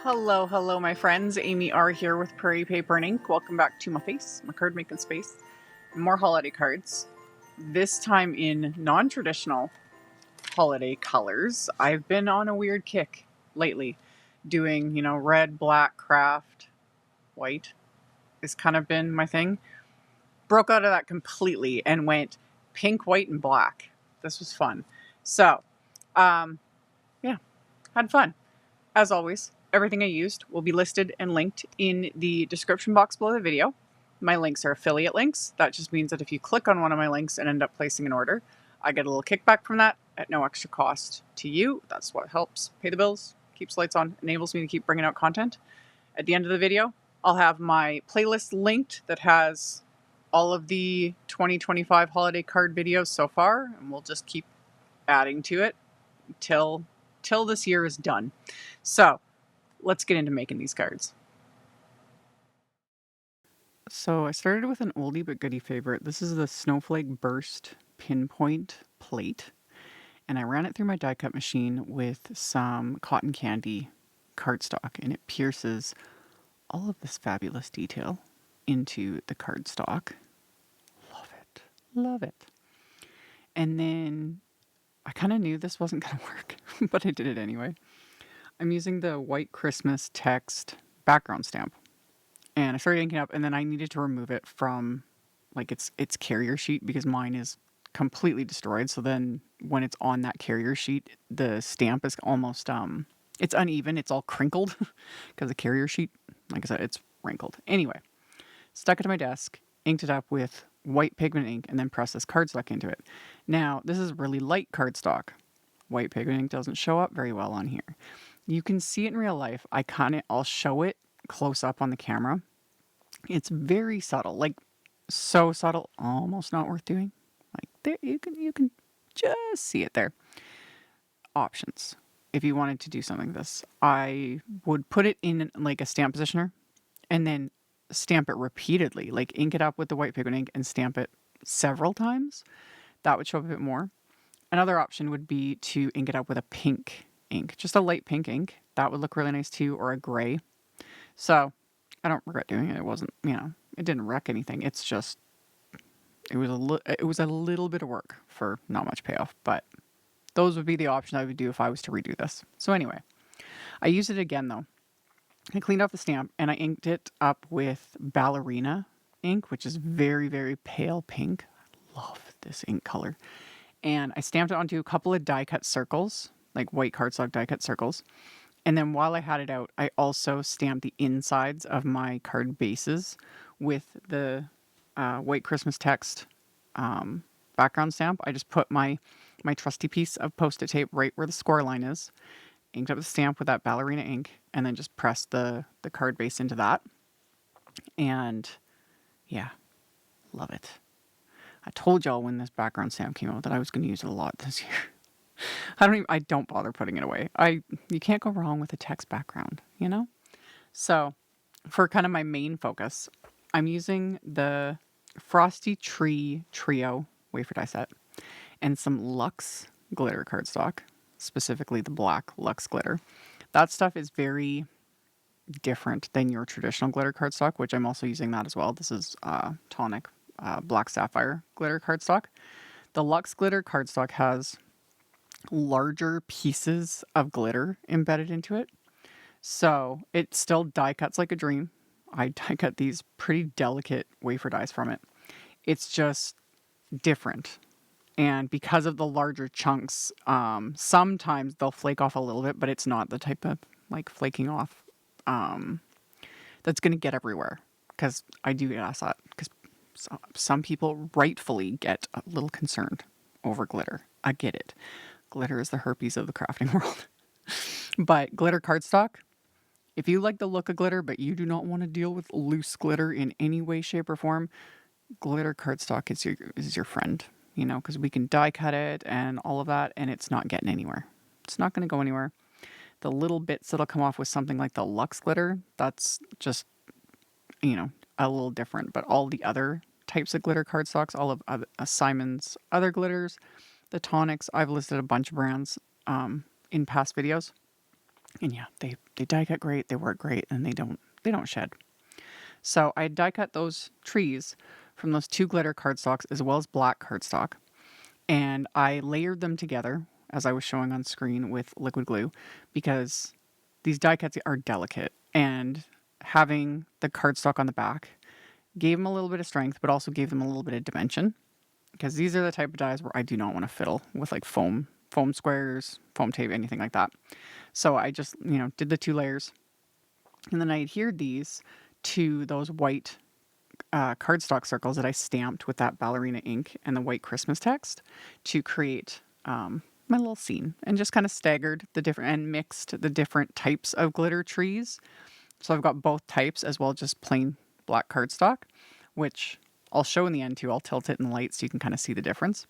Hello, hello, my friends. AmyR here with Prairie Paper and Ink. Welcome back to my card making space. More holiday cards. This time in non-traditional holiday colors. I've been on a weird kick lately, doing red, black, craft, white. It's kind of been my thing. Broke out of that completely and went pink, white, and black. This was fun. So, yeah, had fun. As always, everything I used will be listed and linked in the description box below the video. My links are affiliate links. That just means that if you click on one of my links and end up placing an order, I get a little kickback from that at no extra cost to you. That's what helps pay the bills, keeps lights on, enables me to keep bringing out content. At the end of the video, I'll have my playlist linked that has all of the 2025 holiday card videos so far, and we'll just keep adding to it till this year is done. So let's get into making these cards. So I started with an oldie but goodie favorite. This is the Snowflake Burst Pinpoint plate. And I ran it through my die cut machine with some cotton candy cardstock. And it pierces all of this fabulous detail into the cardstock. Love it. Love it. And then I kind of knew this wasn't going to work, but I did it anyway. I'm using the White Christmas text background stamp. And I started inking up, and then I needed to remove it from like its carrier sheet because mine is completely destroyed. So then when it's on that carrier sheet, the stamp is almost it's uneven, it's all crinkled because the carrier sheet, like I said, it's wrinkled. Anyway, stuck it to my desk, inked it up with white pigment ink, and then pressed this cardstock into it. Now, this is really light cardstock. White pigment ink doesn't show up very well on here. You can see it in real life. I'll show it close up on the camera. It's very subtle, like so subtle, almost not worth doing. Like there, you can just see it there. Options. If you wanted to do something like this, I would put it in like a stamp positioner and then stamp it repeatedly, like ink it up with the white pigment ink and stamp it several times. That would show up a bit more. Another option would be to ink it up with a pink ink, just a light pink ink. That would look really nice too, or a gray. So I don't regret doing it. It wasn't, it didn't wreck anything. It's just, it was a little bit of work for not much payoff, but those would be the options I would do if I was to redo this. So anyway, I used it again though. I cleaned off the stamp and I inked it up with Ballerina ink, which is very, very pale pink. I love this ink color. And I stamped it onto a couple of die cut circles, like white cardstock die cut circles. And then while I had it out, I also stamped the insides of my card bases with the White Christmas text background stamp. I just put my trusty piece of Post-it tape right where the score line is, inked up the stamp with that Ballerina ink, and then just pressed the card base into that. And yeah, love it. I told y'all when this background stamp came out that I was going to use it a lot this year. I don't bother putting it away. You can't go wrong with a text background, So for kind of my main focus, I'm using the Frosty Tree Trio wafer die set and some LUXE glitter cardstock, specifically the black LUXE glitter. That stuff is very different than your traditional glitter cardstock, which I'm also using that as well. This is Tonic black Sapphire glitter cardstock. The LUXE glitter cardstock has larger pieces of glitter embedded into it. So it still die cuts like a dream. I die cut these pretty delicate wafer dies from it. It's just different. And because of the larger chunks, sometimes they'll flake off a little bit, but it's not the type of like flaking off that's going to get everywhere. Because I do get asked that. Because some people rightfully get a little concerned over glitter. I get it. Glitter is the herpes of the crafting world. But glitter cardstock, if you like the look of glitter, but you do not want to deal with loose glitter in any way, shape, or form, glitter cardstock is your friend, because we can die cut it and all of that, and it's not getting anywhere. It's not going to go anywhere. The little bits that'll come off with something like the LUXE glitter, that's just, a little different. But all the other types of glitter cardstocks, all of Simon's other glitters, the Tonics, I've listed a bunch of brands in past videos. And yeah, they die cut great, they work great, and they don't shed. So I die cut those trees from those 2 glitter cardstocks as well as black cardstock. And I layered them together as I was showing on screen with liquid glue because these die cuts are delicate, and having the cardstock on the back gave them a little bit of strength, but also gave them a little bit of dimension, because these are the type of dies where I do not want to fiddle with like foam squares, foam tape, anything like that. So I just, did the 2 layers, and then I adhered these to those white cardstock circles that I stamped with that Ballerina ink and the white Christmas text to create my little scene, and just kind of staggered the different and mixed the different types of glitter trees. So I've got both types as well as just plain black cardstock, which I'll show in the end too. I'll tilt it in the light so you can kind of see the difference.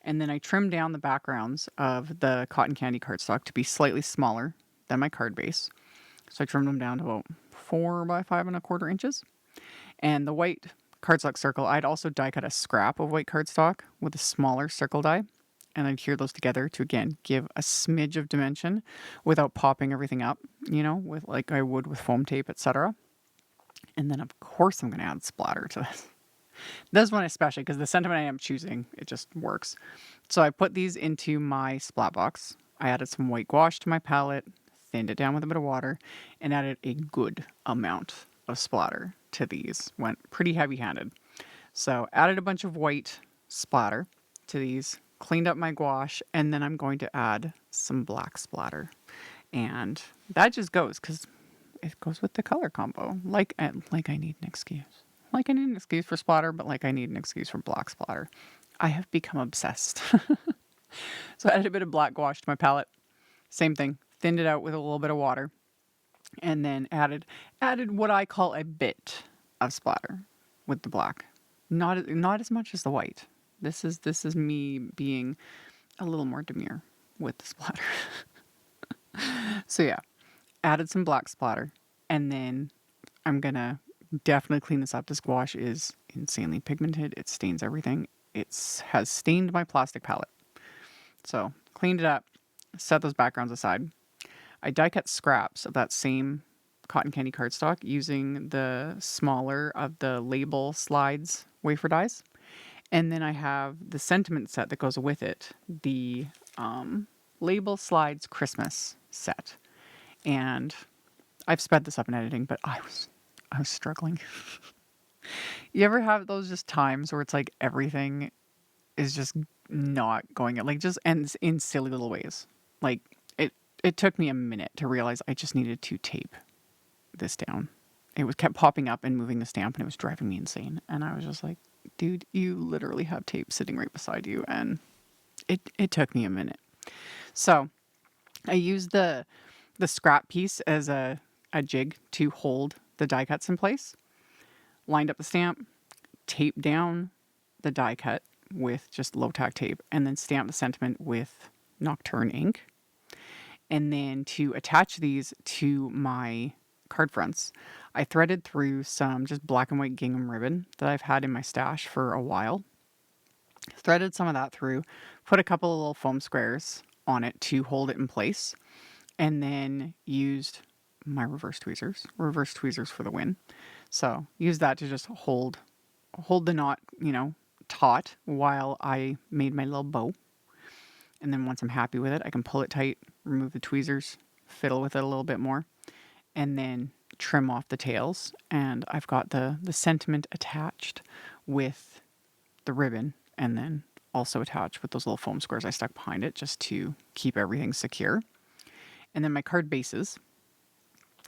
And then I trimmed down the backgrounds of the cotton candy cardstock to be slightly smaller than my card base. So I trimmed them down to about 4 by 5.25 inches. And the white cardstock circle, I'd also die cut a scrap of white cardstock with a smaller circle die. And I'd adhere those together to, again, give a smidge of dimension without popping everything up, with like I would with foam tape, etc. And then, of course, I'm going to add splatter to this. This one especially, because the sentiment I am choosing, it just works. So I put these into my splat box. I added some white gouache to my palette, thinned it down with a bit of water, and added a good amount of splatter to these. Went pretty heavy-handed. So added a bunch of white splatter to these, cleaned up my gouache, and then I'm going to add some black splatter. And that just goes, because it goes with the color combo. Like I need an excuse. Like I need an excuse for splatter, but like I need an excuse for black splatter. I have become obsessed. So I added a bit of black gouache to my palette. Same thing. Thinned it out with a little bit of water. And then added what I call a bit of splatter with the black. Not as much as the white. This is me being a little more demure with the splatter. So yeah, added some black splatter. And then I'm going to definitely clean this up. This gouache is insanely pigmented. It stains everything. It has stained my plastic palette. So cleaned it up, set those backgrounds aside. I die cut scraps of that same cotton candy cardstock using the smaller of the label slides wafer dies. And then I have the sentiment set that goes with it, the label slides Christmas set. And I've sped this up in editing, but I was struggling. You ever have those just times where it's like everything is just not going, like just ends in silly little ways? Like it took me a minute to realize I just needed to tape this down. It was kept popping up and moving the stamp, and it was driving me insane. And I was just like, dude, you literally have tape sitting right beside you. And it took me a minute. So I used the scrap piece as a jig to hold the die cuts in place. Lined up the stamp, taped down the die cut with just low tack tape, and then stamped the sentiment with Nocturne ink. And then to attach these to my card fronts, I threaded through some just black and white gingham ribbon that I've had in my stash for a while. Threaded some of that through, put a couple of little foam squares on it to hold it in place, and then used my reverse tweezers for the win. So use that to just hold the knot, taut while I made my little bow. And then once I'm happy with it, I can pull it tight, remove the tweezers, fiddle with it a little bit more, and then trim off the tails. And I've got the sentiment attached with the ribbon, and then also attached with those little foam squares I stuck behind it just to keep everything secure. And then my card bases,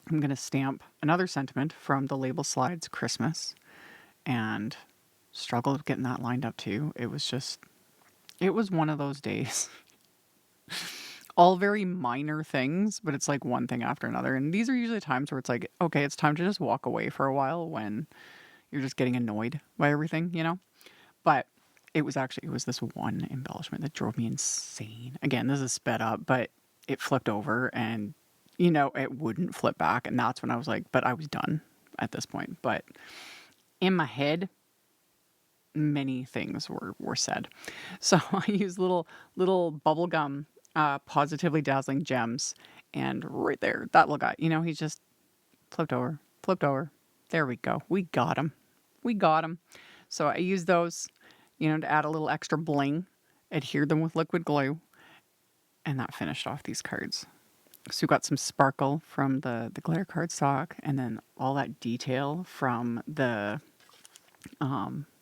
I'm going to stamp another sentiment from the label slides Christmas, and struggled with getting that lined up too. It was one of those days. All very minor things, but it's like one thing after another. And these are usually times where it's like, okay, it's time to just walk away for a while when you're just getting annoyed by everything, But it was this one embellishment that drove me insane. Again, this is sped up, but it flipped over and, it wouldn't flip back. And that's when I was like, but I was done at this point. But in my head, many things were said. So I used little bubblegum Pawsitively Dazzling gems And right there, that little guy, you know, he just flipped over, flipped over. There we go. We got him. We got him. So I used those, you know, to add a little extra bling, adhered them with liquid glue, and that finished off these cards. So we got some sparkle from the glitter cardstock, and then all that detail from the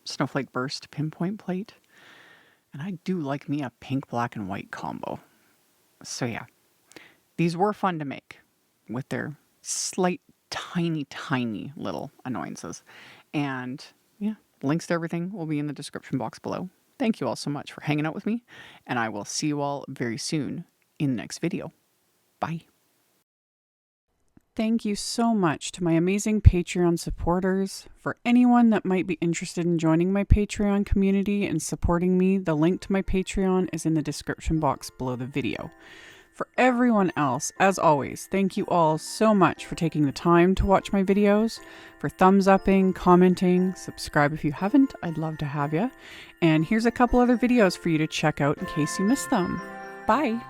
Snowflake Burst Pinpoint plate. And I do like me a pink, black, and white combo. So yeah, these were fun to make with their slight, tiny little annoyances. And yeah, links to everything will be in the description box below. Thank you all so much for hanging out with me, and I will see you all very soon in the next video. Bye. Thank you so much to my amazing Patreon supporters. For anyone that might be interested in joining my Patreon community and supporting me, the link to my Patreon is in the description box below the video. For everyone else, as always, thank you all so much for taking the time to watch my videos, for thumbs upping, commenting, subscribe if you haven't, I'd love to have you. And here's a couple other videos for you to check out in case you missed them. Bye!